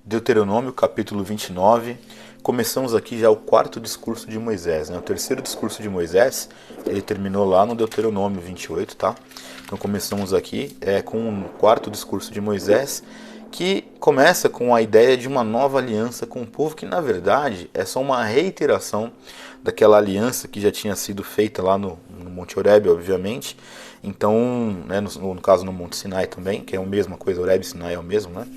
Deuteronômio capítulo 29, começamos aqui já o quarto discurso de Moisés, né? O terceiro discurso de Moisés, ele terminou lá no Deuteronômio 28, tá? Então começamos aqui com o quarto discurso de Moisés, que começa com a ideia de uma nova aliança com o povo, que na verdade é só uma reiteração daquela aliança que já tinha sido feita lá no Monte Horebe, obviamente. Então, né, no caso no Monte Sinai também, que é a mesma coisa, Horebe e Sinai é o mesmo, né?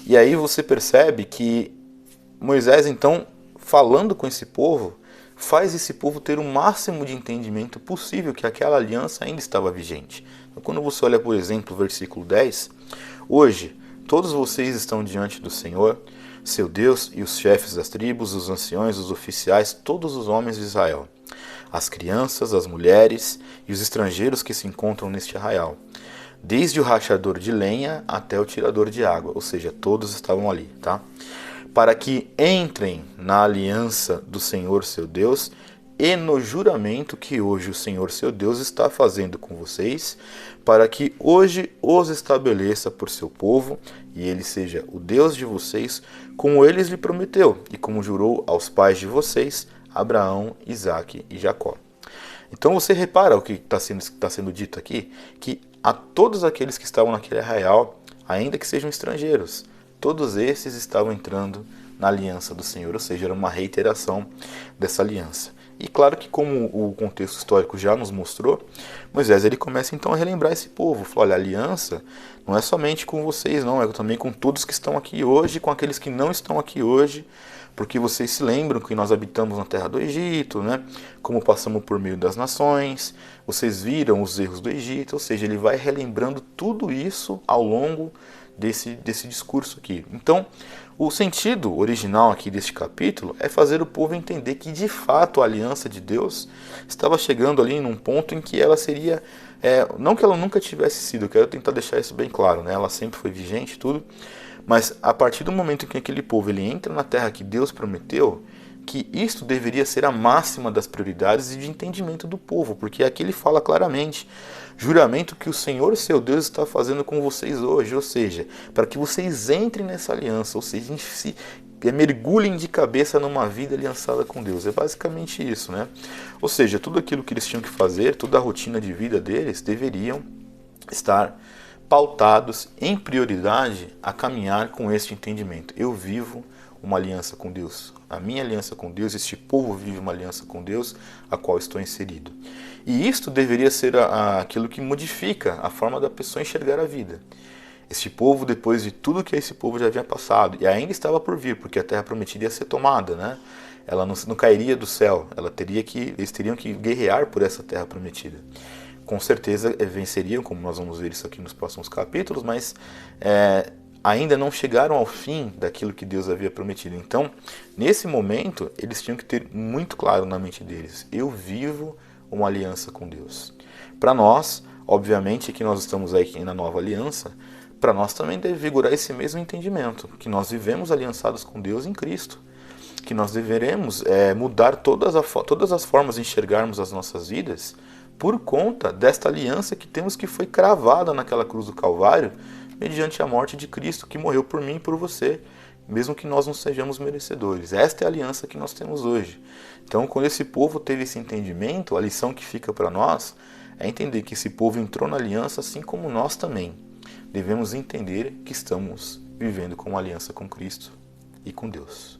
E aí você percebe que Moisés, então, falando com esse povo, faz esse povo ter o máximo de entendimento possível que aquela aliança ainda estava vigente. Então, quando você olha, por exemplo, o versículo 10, hoje todos vocês estão diante do Senhor, seu Deus, e os chefes das tribos, os anciões, os oficiais, todos os homens de Israel, as crianças, as mulheres e os estrangeiros que se encontram neste arraial, desde o rachador de lenha até o tirador de água, ou seja, todos estavam ali, tá? Para que entrem na aliança do Senhor seu Deus e no juramento que hoje o Senhor seu Deus está fazendo com vocês, para que hoje os estabeleça por seu povo e ele seja o Deus de vocês, como ele lhe prometeu e como jurou aos pais de vocês, Abraão, Isaque e Jacó. Então você repara o que está sendo dito aqui, que a todos aqueles que estavam naquele arraial, ainda que sejam estrangeiros, todos esses estavam entrando na aliança do Senhor, ou seja, era uma reiteração dessa aliança. E claro que, como o contexto histórico já nos mostrou, Moisés ele começa então a relembrar esse povo. Fala, olha, a aliança não é somente com vocês, não, é também com todos que estão aqui hoje, com aqueles que não estão aqui hoje, porque vocês se lembram que nós habitamos na terra do Egito, né? Como passamos por meio das nações, vocês viram os erros do Egito, ou seja, ele vai relembrando tudo isso ao longo desse discurso aqui. Então, o sentido original aqui deste capítulo é fazer o povo entender que de fato a aliança de Deus estava chegando ali num ponto em que ela seria, não que ela nunca tivesse sido, eu quero tentar deixar isso bem claro, né? Ela sempre foi vigente e tudo, mas a partir do momento em que aquele povo ele entra na terra que Deus prometeu, que isto deveria ser a máxima das prioridades e de entendimento do povo, porque aqui ele fala claramente, juramento que o Senhor seu Deus está fazendo com vocês hoje, ou seja, para que vocês entrem nessa aliança, ou seja, se mergulhem de cabeça numa vida aliançada com Deus. É basicamente isso, né? Ou seja, tudo aquilo que eles tinham que fazer, toda a rotina de vida deles, deveriam estar pautados em prioridade a caminhar com este entendimento. Eu vivo uma aliança com Deus. A minha aliança com Deus, este povo vive uma aliança com Deus, a qual estou inserido. E isto deveria ser aquilo que modifica a forma da pessoa enxergar a vida. Este povo, depois de tudo que esse povo já havia passado, e ainda estava por vir, porque a terra prometida ia ser tomada, né? Ela não cairia do céu, eles teriam que guerrear por essa terra prometida. Com certeza venceriam, como nós vamos ver isso aqui nos próximos capítulos, mas ainda não chegaram ao fim daquilo que Deus havia prometido. Então, nesse momento, eles tinham que ter muito claro na mente deles, eu vivo uma aliança com Deus. Para nós, obviamente que nós estamos aí na nova aliança, para nós também deve vigorar esse mesmo entendimento, que nós vivemos aliançados com Deus em Cristo, que nós deveremos mudar todas as formas de enxergarmos as nossas vidas por conta desta aliança que temos, que foi cravada naquela cruz do Calvário, mediante a morte de Cristo, que morreu por mim e por você, mesmo que nós não sejamos merecedores. Esta é a aliança que nós temos hoje. Então, quando esse povo teve esse entendimento, a lição que fica para nós é entender que esse povo entrou na aliança, assim como nós também. Devemos entender que estamos vivendo com uma aliança com Cristo e com Deus.